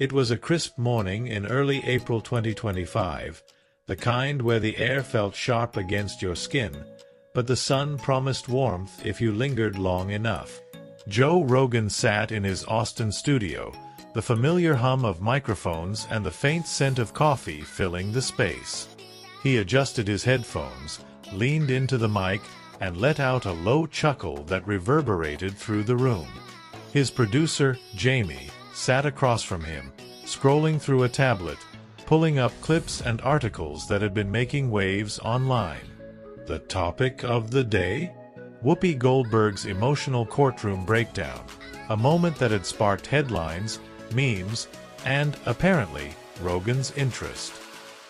It was a crisp morning in early April 2025, the kind where the air felt sharp against your skin, but the sun promised warmth if you lingered long enough. Joe Rogan sat in his Austin studio, the familiar hum of microphones and the faint scent of coffee filling the space. He adjusted his headphones, leaned into the mic, and let out a low chuckle that reverberated through the room. His producer, Jamie, sat across from him, scrolling through a tablet, pulling up clips and articles that had been making waves online. The topic of the day? Whoopi Goldberg's emotional courtroom breakdown, a moment that had sparked headlines, memes, and, apparently, Rogan's interest.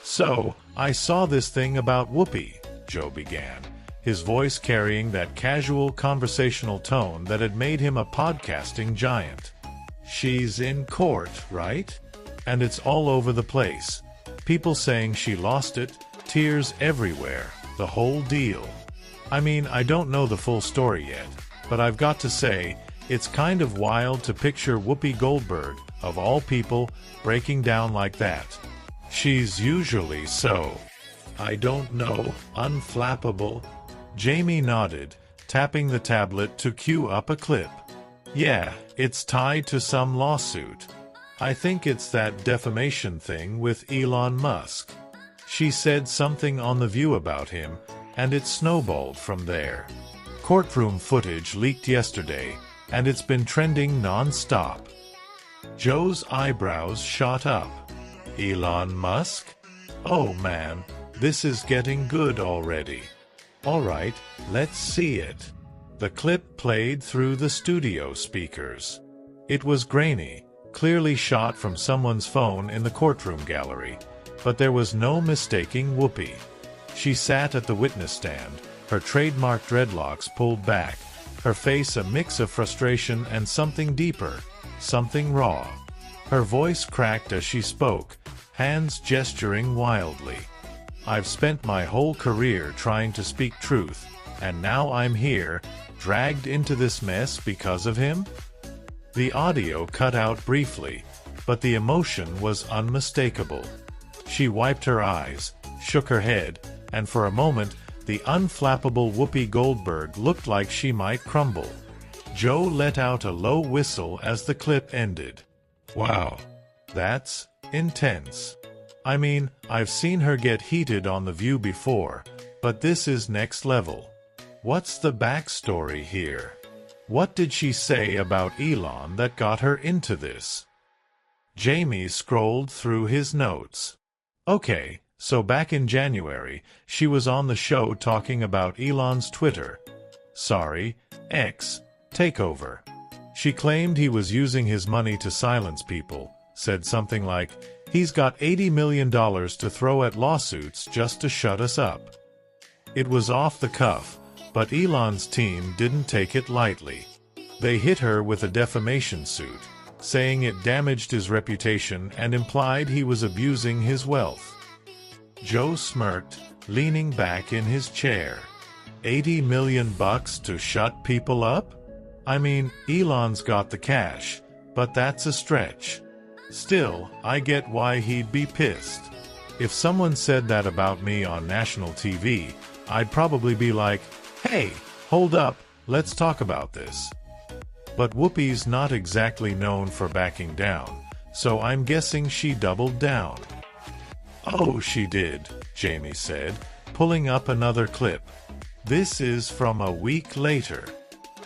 "So, I saw this thing about Whoopi," Joe began, his voice carrying that casual conversational tone that had made him a podcasting giant. "She's in court, right? And it's all over the place. People saying she lost it, tears everywhere, the whole deal. I mean, I don't know the full story yet, but I've got to say, it's kind of wild to picture Whoopi Goldberg, of all people, breaking down like that. She's usually so, I don't know, unflappable." Jamie nodded, tapping the tablet to cue up a clip. "Yeah, it's tied to some lawsuit. I think it's that defamation thing with Elon Musk. She said something on The View about him, and it snowballed from there. Courtroom footage leaked yesterday, and it's been trending non-stop." Joe's eyebrows shot up. "Elon Musk? Oh man, this is getting good already. All right, let's see it." The clip played through the studio speakers. It was grainy, clearly shot from someone's phone in the courtroom gallery, but there was no mistaking Whoopi. She sat at the witness stand, her trademark dreadlocks pulled back, her face a mix of frustration and something deeper, something raw. Her voice cracked as she spoke, hands gesturing wildly. "I've spent my whole career trying to speak truth, and now I'm here, dragged into this mess because of him?" The audio cut out briefly, but the emotion was unmistakable. She wiped her eyes, shook her head, and for a moment, the unflappable Whoopi Goldberg looked like she might crumble. Joe let out a low whistle as the clip ended. "Wow, that's intense. I mean, I've seen her get heated on The View before, but this is next level. What's the backstory here? What did she say about Elon that got her into this?" Jamie scrolled through his notes. "Okay, so back in January, she was on the show talking about Elon's X, takeover. She claimed he was using his money to silence people, said something like, 'He's got $80 million to throw at lawsuits just to shut us up.' It was off the cuff, but Elon's team didn't take it lightly. They hit her with a defamation suit, saying it damaged his reputation and implied he was abusing his wealth." Joe smirked, leaning back in his chair. $80 million to shut people up? I mean, Elon's got the cash, but that's a stretch. Still, I get why he'd be pissed. If someone said that about me on national TV, I'd probably be like, "Hey, hold up, let's talk about this." But Whoopi's not exactly known for backing down, so I'm guessing she doubled down. "Oh, she did," Jamie said, pulling up another clip. "This is from a week later.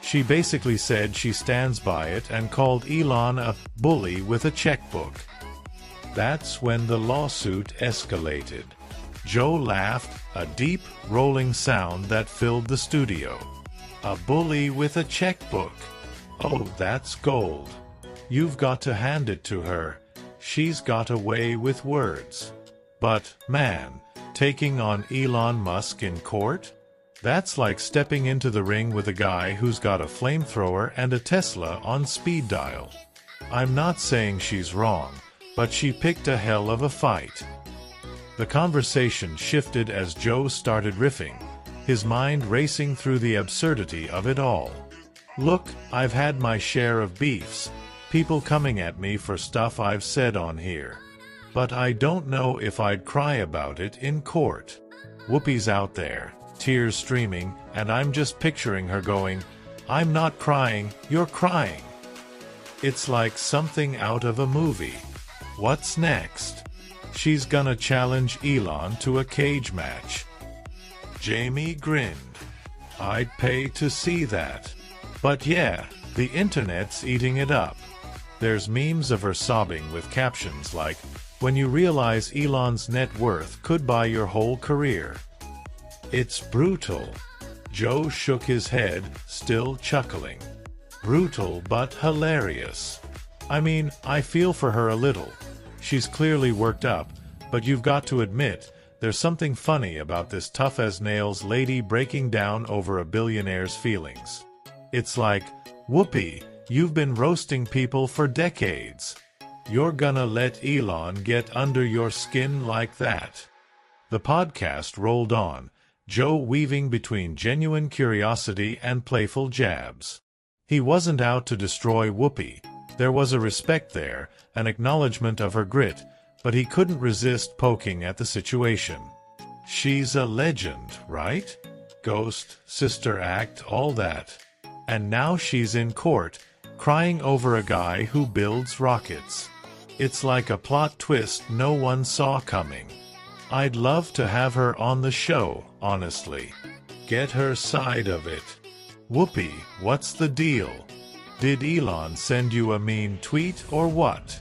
She basically said she stands by it and called Elon a bully with a checkbook." That's when the lawsuit escalated. Joe laughed, a deep, rolling sound that filled the studio. "A bully with a checkbook. Oh, that's gold. You've got to hand it to her. She's got a way with words. But, man, taking on Elon Musk in court? That's like stepping into the ring with a guy who's got a flamethrower and a Tesla on speed dial. I'm not saying she's wrong, but she picked a hell of a fight." The conversation shifted as Joe started riffing, his mind racing through the absurdity of it all. "Look, I've had my share of beefs, people coming at me for stuff I've said on here. But I don't know if I'd cry about it in court. Whoopi's out there, tears streaming, and I'm just picturing her going, "I'm not crying, you're crying." It's like something out of a movie. What's next? She's gonna challenge Elon to a cage match. Jamie grinned. I'd pay to see that. But yeah, the internet's eating it up. There's memes of her sobbing with captions like, "When you realize Elon's net worth could buy your whole career." It's brutal. Joe shook his head, still chuckling. Brutal but hilarious. I mean, I feel for her a little. She's clearly worked up, but you've got to admit, there's something funny about this tough-as-nails lady breaking down over a billionaire's feelings. It's like, Whoopi, you've been roasting people for decades. You're gonna let Elon get under your skin like that? The podcast rolled on, Joe weaving between genuine curiosity and playful jabs. He wasn't out to destroy Whoopi. There was a respect there, an acknowledgement of her grit, but he couldn't resist poking at the situation. She's a legend, right? Ghost, Sister Act, all that. And now she's in court, crying over a guy who builds rockets. It's like a plot twist no one saw coming. I'd love to have her on the show, honestly. Get her side of it. Whoopi, what's the deal? Did Elon send you a mean tweet or what?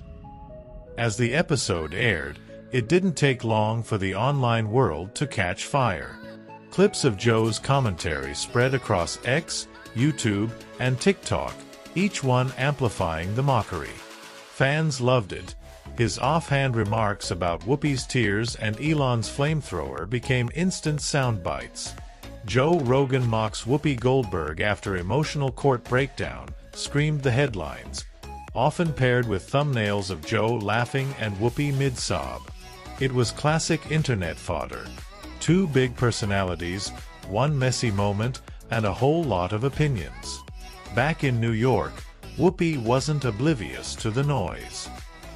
As the episode aired, it didn't take long for the online world to catch fire. Clips of Joe's commentary spread across X, YouTube, and TikTok, each one amplifying the mockery. Fans loved it. His offhand remarks about Whoopi's tears and Elon's flamethrower became instant sound bites. Joe Rogan mocks Whoopi Goldberg after emotional court breakdown, screamed the headlines, often paired with thumbnails of Joe laughing and Whoopi mid-sob. It was classic internet fodder. Two big personalities, one messy moment, and a whole lot of opinions. Back in New York, Whoopi wasn't oblivious to the noise.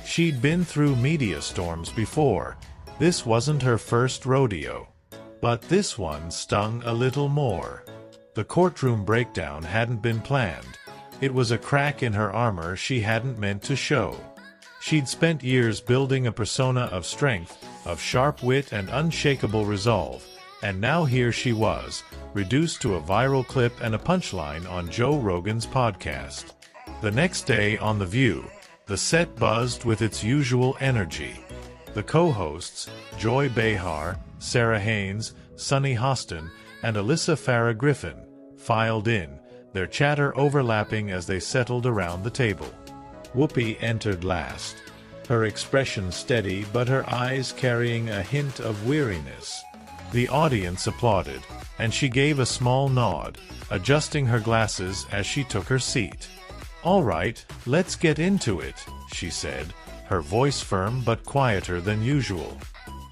She'd been through media storms before. This wasn't her first rodeo. But this one stung a little more. The courtroom breakdown hadn't been planned. It was a crack in her armor she hadn't meant to show. She'd spent years building a persona of strength, of sharp wit and unshakable resolve, and now here she was, reduced to a viral clip and a punchline on Joe Rogan's podcast. The next day on The View, the set buzzed with its usual energy. The co-hosts, Joy Behar, Sarah Haynes, Sunny Hostin, and Alyssa Farah Griffin, filed in, their chatter overlapping as they settled around the table. Whoopi entered last, her expression steady but her eyes carrying a hint of weariness. The audience applauded, and she gave a small nod, adjusting her glasses as she took her seat. "All right, let's get into it," she said, her voice firm but quieter than usual.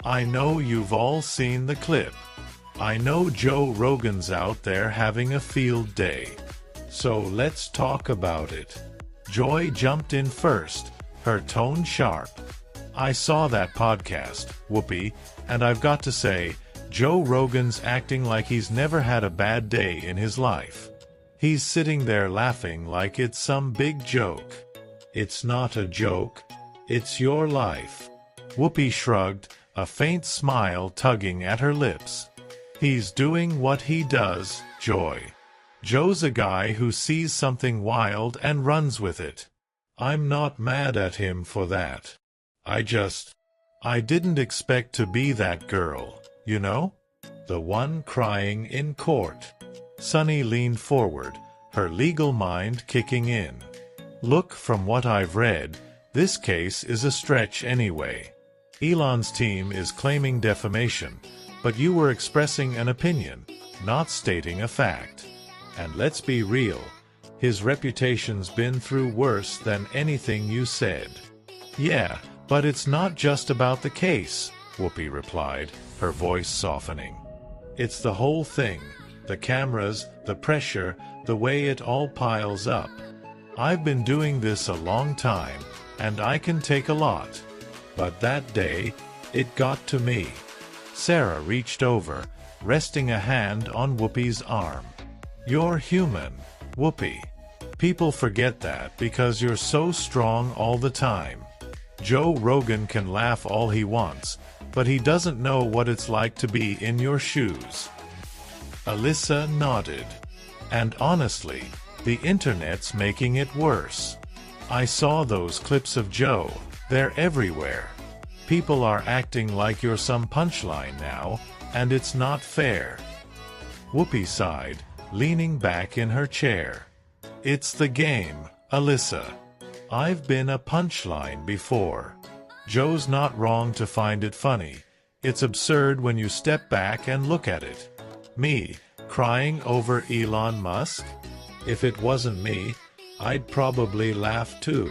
"I know you've all seen the clip. I know Joe Rogan's out there having a field day. So let's talk about it." Joy jumped in first, her tone sharp. "I saw that podcast, Whoopi, and I've got to say, Joe Rogan's acting like he's never had a bad day in his life. He's sitting there laughing like it's some big joke." "It's not a joke. It's your life." Whoopi shrugged, a faint smile tugging at her lips. "He's doing what he does, Joy. Joe's a guy who sees something wild and runs with it. I'm not mad at him for that. I didn't expect to be that girl, you know? The one crying in court." Sunny leaned forward, her legal mind kicking in. "Look, from what I've read, this case is a stretch anyway. Elon's team is claiming defamation, but you were expressing an opinion, not stating a fact. And let's be real, his reputation's been through worse than anything you said." "Yeah, but it's not just about the case," Whoopi replied, her voice softening. "It's the whole thing, the cameras, the pressure, the way it all piles up. I've been doing this a long time, and I can take a lot. But that day, it got to me. Sarah reached over, resting a hand on Whoopi's arm. You're human, Whoopi. People forget that because you're so strong all the time. Joe Rogan can laugh all he wants, but he doesn't know what it's like to be in your shoes. Alyssa nodded. And honestly, the internet's making it worse. I saw those clips of Joe. They're everywhere. People are acting like you're some punchline now, and it's not fair. Whoopi sighed, leaning back in her chair. It's the game, Alyssa. I've been a punchline before. Joe's not wrong to find it funny. It's absurd when you step back and look at it. Me, crying over Elon Musk? If it wasn't me, I'd probably laugh too.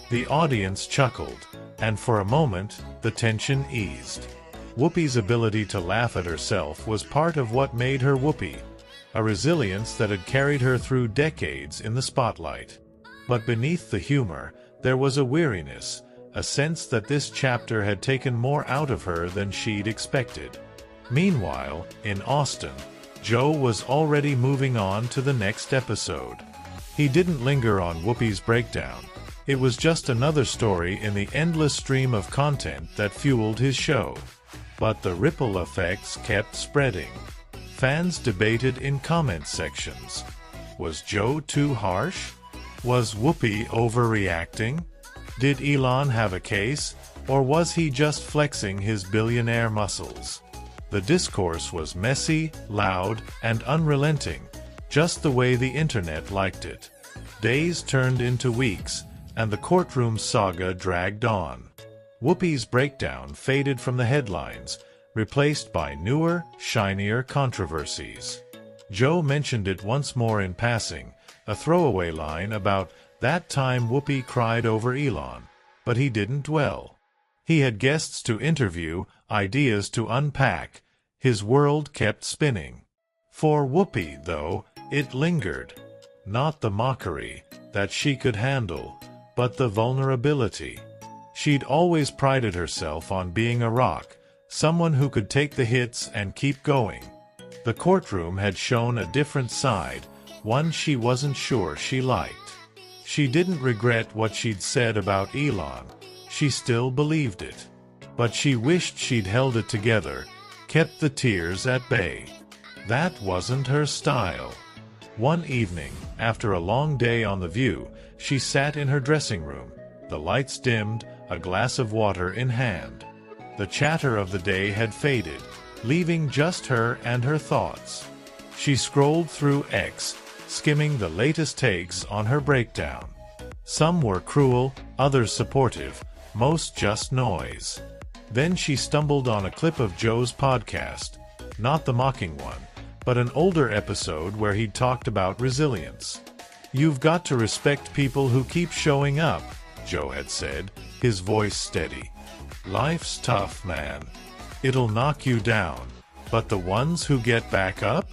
The audience chuckled, and for a moment, the tension eased. Whoopi's ability to laugh at herself was part of what made her Whoopi, a resilience that had carried her through decades in the spotlight. But beneath the humor, there was a weariness, a sense that this chapter had taken more out of her than she'd expected. Meanwhile, in Austin, Joe was already moving on to the next episode. He didn't linger on Whoopi's breakdown. It was just another story in the endless stream of content that fueled his show. But the ripple effects kept spreading. Fans debated in comment sections. Was Joe too harsh? Was Whoopi overreacting? Did Elon have a case, or was he just flexing his billionaire muscles? The discourse was messy, loud, and unrelenting, just the way the internet liked it. Days turned into weeks, and the courtroom saga dragged on. Whoopi's breakdown faded from the headlines, replaced by newer, shinier controversies. Joe mentioned it once more in passing, a throwaway line about that time Whoopi cried over Elon, but he didn't dwell. He had guests to interview, ideas to unpack. His world kept spinning. For Whoopi, though, it lingered. Not the mockery that she could handle, but the vulnerability. She'd always prided herself on being a rock, someone who could take the hits and keep going. The courtroom had shown a different side, one she wasn't sure she liked. She didn't regret what she'd said about Elon. She still believed it. But she wished she'd held it together, kept the tears at bay. That wasn't her style. One evening, after a long day on The View, she sat in her dressing room, the lights dimmed, a glass of water in hand. The chatter of the day had faded, leaving just her and her thoughts. She scrolled through X, skimming the latest takes on her breakdown. Some were cruel, others supportive, most just noise. Then she stumbled on a clip of Joe's podcast, not the mocking one, but an older episode where he'd talked about resilience. "You've got to respect people who keep showing up," Joe had said, his voice steady. "Life's tough, man. It'll knock you down, but the ones who get back up?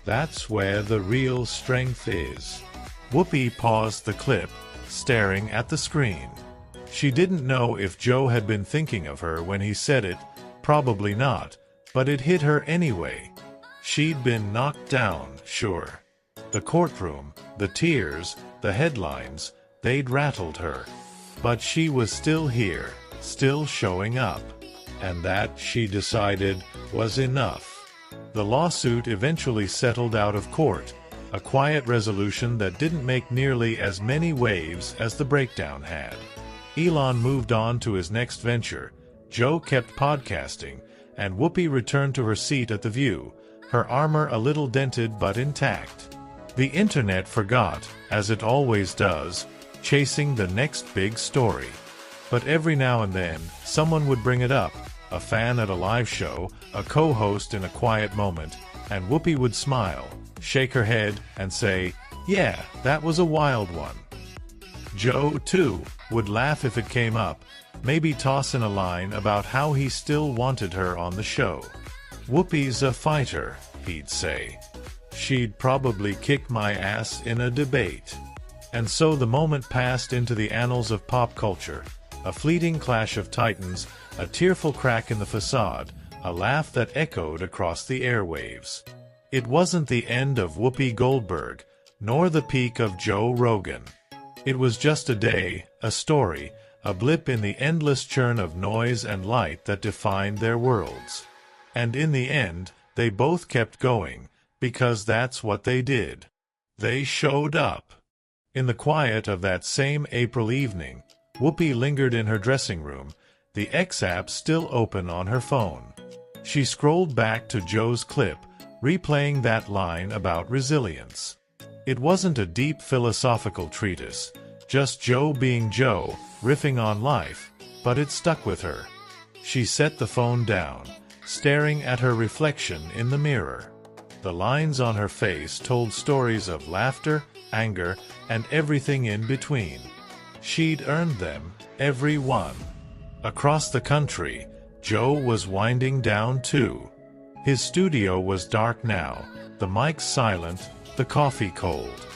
That's where the real strength is." Whoopi paused the clip, staring at the screen. She didn't know if Joe had been thinking of her when he said it, probably not, but it hit her anyway. She'd been knocked down, sure. The courtroom, the tears, the headlines, they'd rattled her. But she was still here, still showing up. And that, she decided, was enough. The lawsuit eventually settled out of court, a quiet resolution that didn't make nearly as many waves as the breakdown had. Elon moved on to his next venture, Joe kept podcasting, and Whoopi returned to her seat at The View, her armor a little dented but intact. The internet forgot, as it always does, chasing the next big story. But every now and then, someone would bring it up, a fan at a live show, a co-host in a quiet moment, and Whoopi would smile, shake her head, and say, "Yeah, that was a wild one." Joe, too, would laugh if it came up, maybe toss in a line about how he still wanted her on the show. "Whoopi's a fighter," he'd say. "She'd probably kick my ass in a debate." And so the moment passed into the annals of pop culture. A fleeting clash of titans, a tearful crack in the facade, a laugh that echoed across the airwaves. It wasn't the end of Whoopi Goldberg, nor the peak of Joe Rogan. It was just a day, a story, a blip in the endless churn of noise and light that defined their worlds. And in the end, they both kept going, because that's what they did. They showed up. In the quiet of that same April evening, Whoopi lingered in her dressing room, the X app still open on her phone. She scrolled back to Joe's clip, replaying that line about resilience. It wasn't a deep philosophical treatise, just Joe being Joe, riffing on life, but it stuck with her. She set the phone down, staring at her reflection in the mirror. The lines on her face told stories of laughter, anger, and everything in between. She'd earned them, every one. Across the country, Joe was winding down too. His studio was dark now, the mic silent, the coffee cold.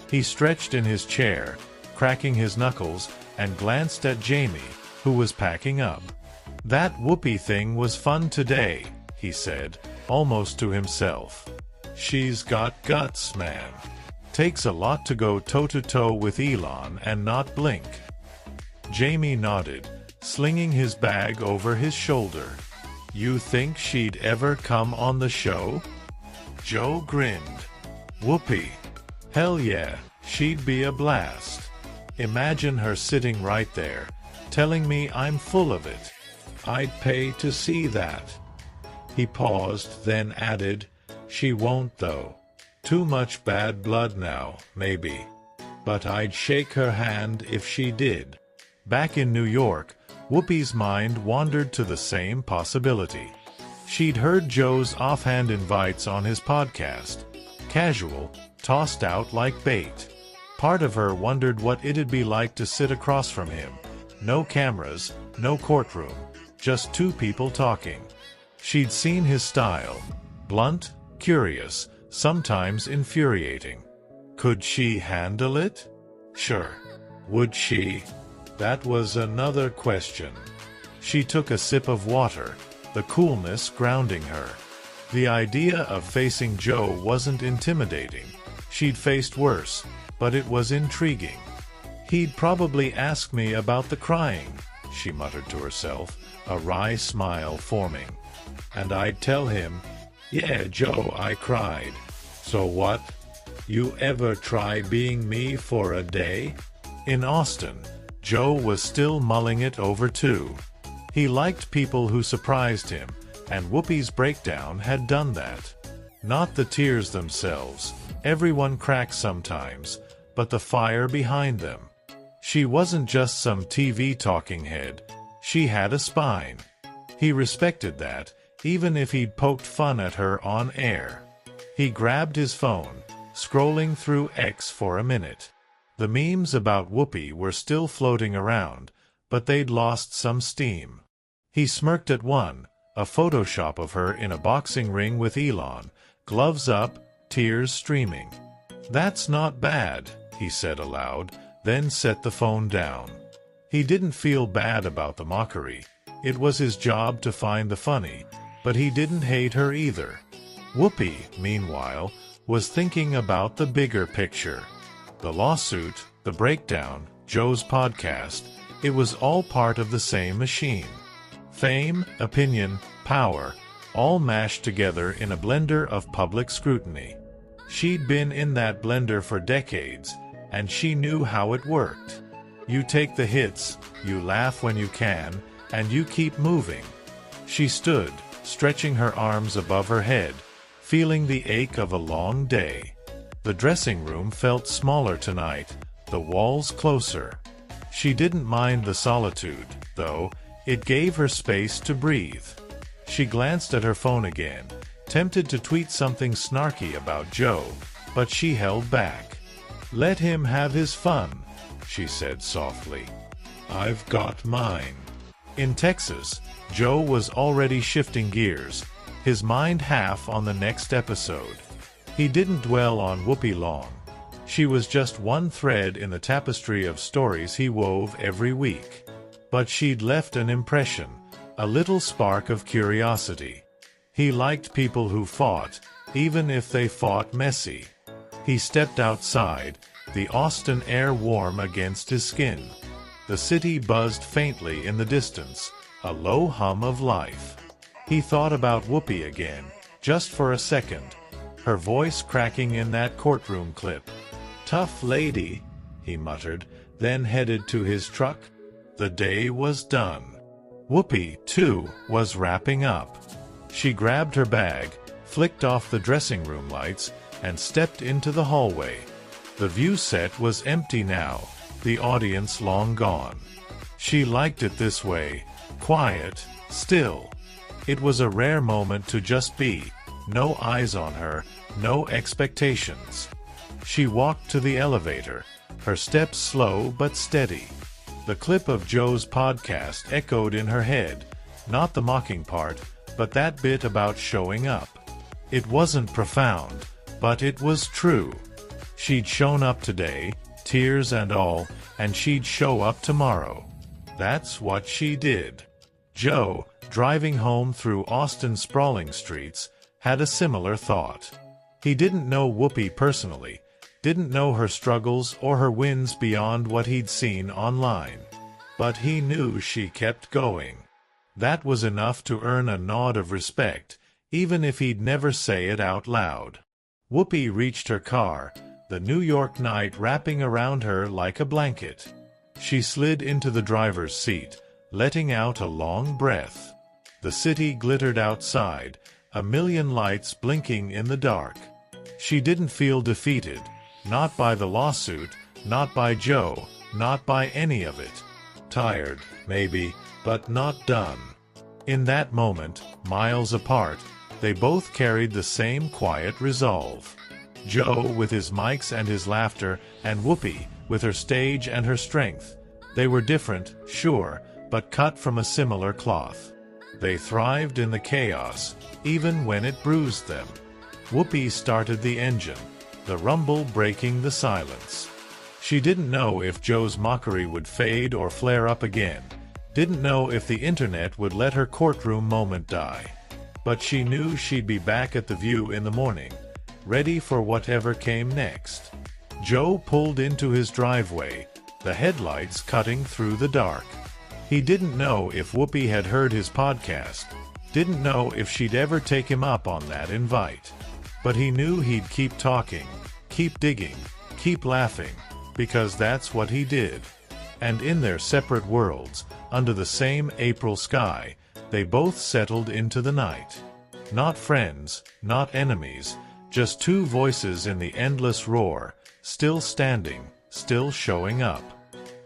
He stretched in his chair, cracking his knuckles, and glanced at Jamie, who was packing up. "That Whoopi thing was fun today," he said, almost to himself. "She's got guts, man. Takes a lot to go toe-to-toe with Elon and not blink." Jamie nodded, slinging his bag over his shoulder. "You think she'd ever come on the show?" Joe grinned. "Whoopi? Hell yeah, she'd be a blast. Imagine her sitting right there, telling me I'm full of it. I'd pay to see that." He paused, then added, "She won't though. Too much bad blood now, maybe. But I'd shake her hand if she did." Back in New York, Whoopi's mind wandered to the same possibility. She'd heard Joe's offhand invites on his podcast. Casual, tossed out like bait. Part of her wondered what it'd be like to sit across from him. No cameras, no courtroom, just two people talking. She'd seen his style. Blunt, curious, sometimes infuriating. Could she handle it? Sure. Would she? That was another question. She took a sip of water, the coolness grounding her. The idea of facing Joe wasn't intimidating. She'd faced worse, but it was intriguing. "He'd probably ask me about the crying," she muttered to herself, a wry smile forming. "And I'd tell him, 'Yeah, Joe, I cried. So what? You ever try being me for a day?'" In Austin, Joe was still mulling it over too. He liked people who surprised him, and Whoopi's breakdown had done that. Not the tears themselves, everyone cracks sometimes, but the fire behind them. She wasn't just some TV talking head, she had a spine. He respected that, even if he'd poked fun at her on air. He grabbed his phone, scrolling through X for a minute. The memes about Whoopi were still floating around, but they'd lost some steam. He smirked at one, a Photoshop of her in a boxing ring with Elon, gloves up, tears streaming. "That's not bad," he said aloud, then set the phone down. He didn't feel bad about the mockery. It was his job to find the funny, but he didn't hate her either. Whoopi, meanwhile, was thinking about the bigger picture. The lawsuit, the breakdown, Joe's podcast, it was all part of the same machine. Fame, opinion, power, all mashed together in a blender of public scrutiny. She'd been in that blender for decades, and she knew how it worked. You take the hits, you laugh when you can, and you keep moving. She stood, stretching her arms above her head, feeling the ache of a long day. The dressing room felt smaller tonight, the walls closer. She didn't mind the solitude, though. It gave her space to breathe. She glanced at her phone again, tempted to tweet something snarky about Joe, but she held back. "Let him have his fun," she said softly. "I've got mine." In Texas, Joe was already shifting gears, his mind half on the next episode. He didn't dwell on Whoopi long. She was just one thread in the tapestry of stories he wove every week. But she'd left an impression, a little spark of curiosity. He liked people who fought, even if they fought messy. He stepped outside, the Austin air warm against his skin. The city buzzed faintly in the distance, a low hum of life. He thought about Whoopi again, just for a second, her voice cracking in that courtroom clip. "Tough lady," he muttered, then headed to his truck. The day was done. Whoopi, too, was wrapping up. She grabbed her bag, flicked off the dressing room lights, and stepped into the hallway. The view set was empty now, the audience long gone. She liked it this way, quiet, still. It was a rare moment to just be, no eyes on her, no expectations. She walked to the elevator, her steps slow but steady. The clip of Joe's podcast echoed in her head, not the mocking part, but that bit about showing up. It wasn't profound, but it was true. She'd shown up today, tears and all, and she'd show up tomorrow. That's what she did. Joe, driving home through Austin's sprawling streets, had a similar thought. He didn't know Whoopi personally, didn't know her struggles or her wins beyond what he'd seen online. But he knew she kept going. That was enough to earn a nod of respect, even if he'd never say it out loud. Whoopi reached her car, the New York night wrapping around her like a blanket. She slid into the driver's seat, letting out a long breath. The city glittered outside, a million lights blinking in the dark. She didn't feel defeated, not by the lawsuit, not by Joe, not by any of it. Tired, maybe, but not done. In that moment, miles apart, they both carried the same quiet resolve. Joe with his mics and his laughter, and Whoopi with her stage and her strength. They were different, sure, but cut from a similar cloth. They thrived in the chaos, even when it bruised them. Whoopi started the engine, the rumble breaking the silence. She didn't know if Joe's mockery would fade or flare up again, didn't know if the internet would let her courtroom moment die. But she knew she'd be back at the View in the morning, ready for whatever came next. Joe pulled into his driveway, the headlights cutting through the dark. He didn't know if Whoopi had heard his podcast, didn't know if she'd ever take him up on that invite. But he knew he'd keep talking, keep digging, keep laughing, because that's what he did. And in their separate worlds, under the same April sky, they both settled into the night. Not friends, not enemies, just two voices in the endless roar, still standing, still showing up.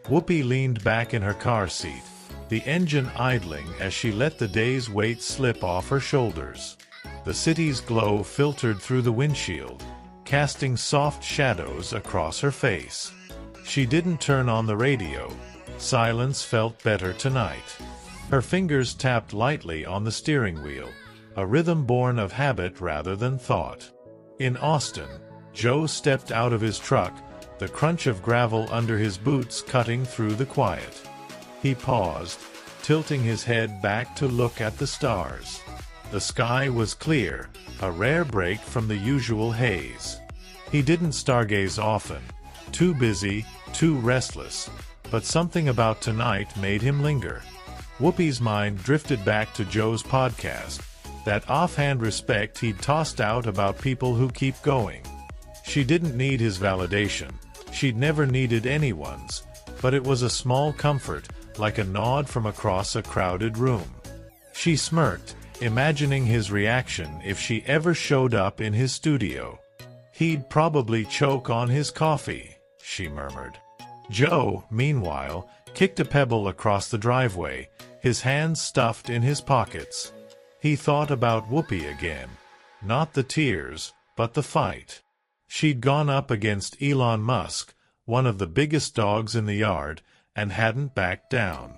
Whoopi leaned back in her car seat, the engine idling as she let the day's weight slip off her shoulders. The city's glow filtered through the windshield, casting soft shadows across her face. She didn't turn on the radio. Silence felt better tonight. Her fingers tapped lightly on the steering wheel, a rhythm born of habit rather than thought. In Austin, Joe stepped out of his truck, the crunch of gravel under his boots cutting through the quiet. He paused, tilting his head back to look at the stars. The sky was clear, a rare break from the usual haze. He didn't stargaze often, too busy, too restless, but something about tonight made him linger. Whoopi's mind drifted back to Joe's podcast, that offhand respect he'd tossed out about people who keep going. She didn't need his validation, she'd never needed anyone's, but it was a small comfort, like a nod from across a crowded room. She smirked, imagining his reaction if she ever showed up in his studio. He'd probably choke on his coffee, she murmured. Joe, meanwhile, kicked a pebble across the driveway, his hands stuffed in his pockets. He thought about Whoopi again. Not the tears, but the fight. She'd gone up against Elon Musk, one of the biggest dogs in the yard, and hadn't backed down.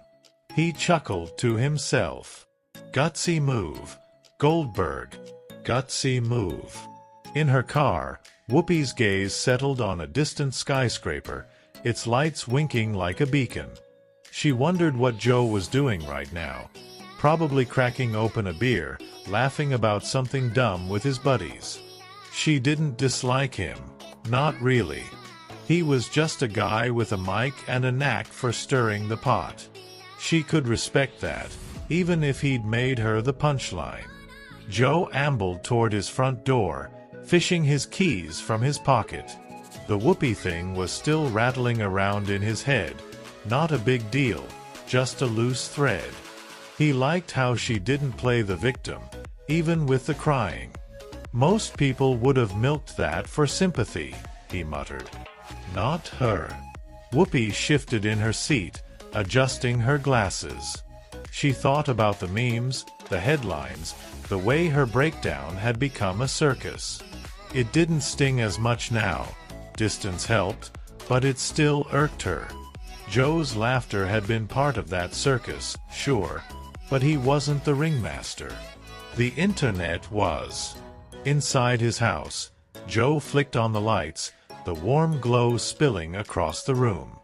He chuckled to himself. Gutsy move. Goldberg. Gutsy move. In her car, Whoopi's gaze settled on a distant skyscraper, its lights winking like a beacon. She wondered what Joe was doing right now. Probably cracking open a beer, laughing about something dumb with his buddies. She didn't dislike him. Not really. He was just a guy with a mic and a knack for stirring the pot. She could respect that, even if he'd made her the punchline. Joe ambled toward his front door, fishing his keys from his pocket. The Whoopi thing was still rattling around in his head. Not a big deal, just a loose thread. He liked how she didn't play the victim, even with the crying. Most people would have milked that for sympathy, he muttered. Not her. Whoopi shifted in her seat, adjusting her glasses. She thought about the memes, the headlines, the way her breakdown had become a circus. It didn't sting as much now. Distance helped, but it still irked her. Joe's laughter had been part of that circus, sure, but he wasn't the ringmaster. The internet was. Inside his house, Joe flicked on the lights, the warm glow spilling across the room.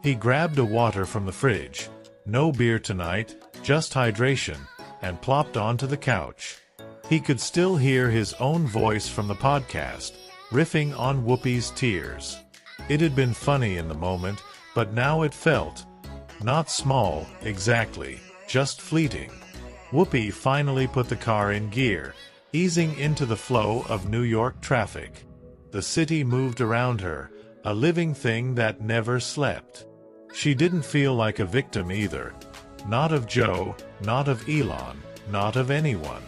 He grabbed a water from the fridge, no beer tonight, just hydration, and plopped onto the couch. He could still hear his own voice from the podcast, riffing on Whoopi's tears. It had been funny in the moment, but now it felt not small, exactly, just fleeting. Whoopi finally put the car in gear, easing into the flow of New York traffic. The city moved around her, a living thing that never slept. She didn't feel like a victim either. Not of Joe, not of Elon, not of anyone.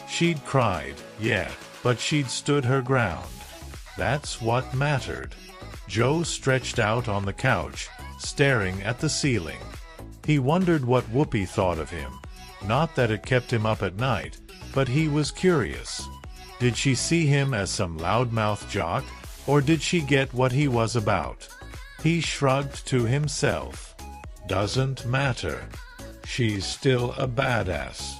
She'd cried, yeah, but she'd stood her ground. That's what mattered. Joe stretched out on the couch, staring at the ceiling. He wondered what Whoopi thought of him. Not that it kept him up at night, but he was curious. Did she see him as some loudmouth jock, or did she get what he was about? He shrugged to himself. Doesn't matter. She's still a badass.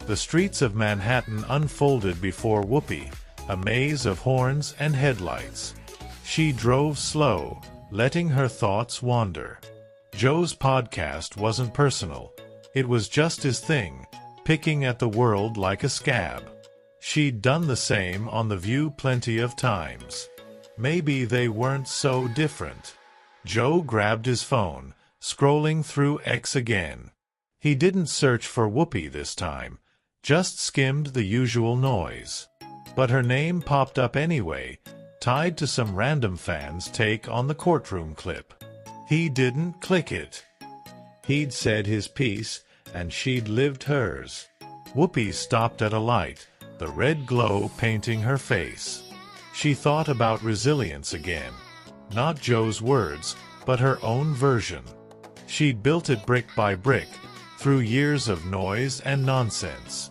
The streets of Manhattan unfolded before Whoopi, a maze of horns and headlights. She drove slow, letting her thoughts wander. Joe's podcast wasn't personal. It was just his thing, picking at the world like a scab. She'd done the same on The View plenty of times. Maybe they weren't so different. Joe grabbed his phone, scrolling through X again. He didn't search for Whoopi this time, just skimmed the usual noise. But her name popped up anyway, tied to some random fan's take on the courtroom clip. He didn't click it. He'd said his piece, and she'd lived hers. Whoopi stopped at a light, the red glow painting her face. She thought about resilience again. Not Joe's words, but her own version. She'd built it brick by brick, through years of noise and nonsense.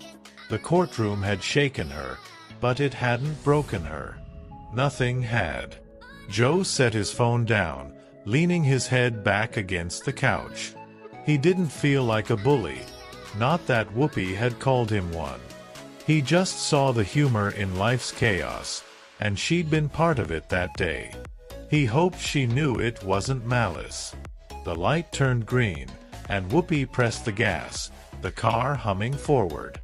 The courtroom had shaken her, but it hadn't broken her. Nothing had. Joe set his phone down, leaning his head back against the couch. He didn't feel like a bully. Not that Whoopi had called him one. He just saw the humor in life's chaos, and she'd been part of it that day. He hoped she knew it wasn't malice. The light turned green, and Whoopi pressed the gas, the car humming forward.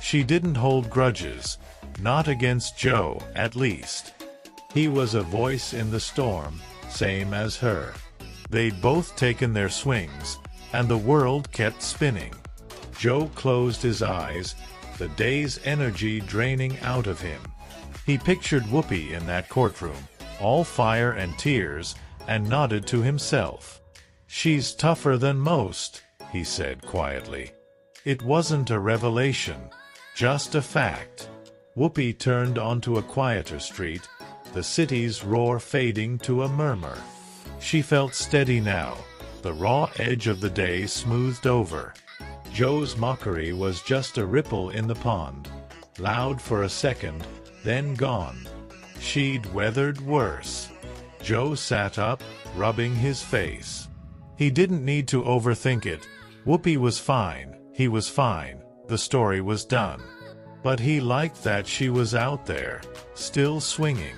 She didn't hold grudges, not against Joe, at least. He was a voice in the storm, same as her. They'd both taken their swings, and the world kept spinning. Joe closed his eyes, the day's energy draining out of him. He pictured Whoopi in that courtroom, all fire and tears, and nodded to himself. "She's tougher than most," he said quietly. It wasn't a revelation, just a fact. Whoopi turned onto a quieter street, the city's roar fading to a murmur. She felt steady now, the raw edge of the day smoothed over. Joe's mockery was just a ripple in the pond, loud for a second, then gone. She'd weathered worse. Joe sat up, rubbing his face. He didn't need to overthink it. Whoopi was fine, he was fine, the story was done. But he liked that she was out there, still swinging.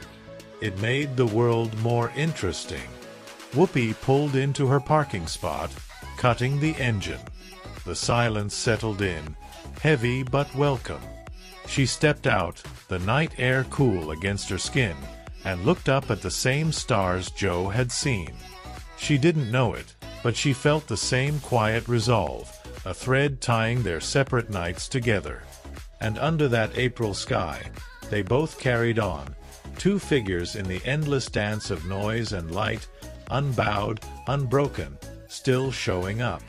It made the world more interesting. Whoopi pulled into her parking spot, cutting the engine. The silence settled in, heavy but welcome. She stepped out, the night air cool against her skin, and looked up at the same stars Joe had seen. She didn't know it, but she felt the same quiet resolve, a thread tying their separate nights together. And under that April sky, they both carried on, two figures in the endless dance of noise and light, unbowed, unbroken, still showing up.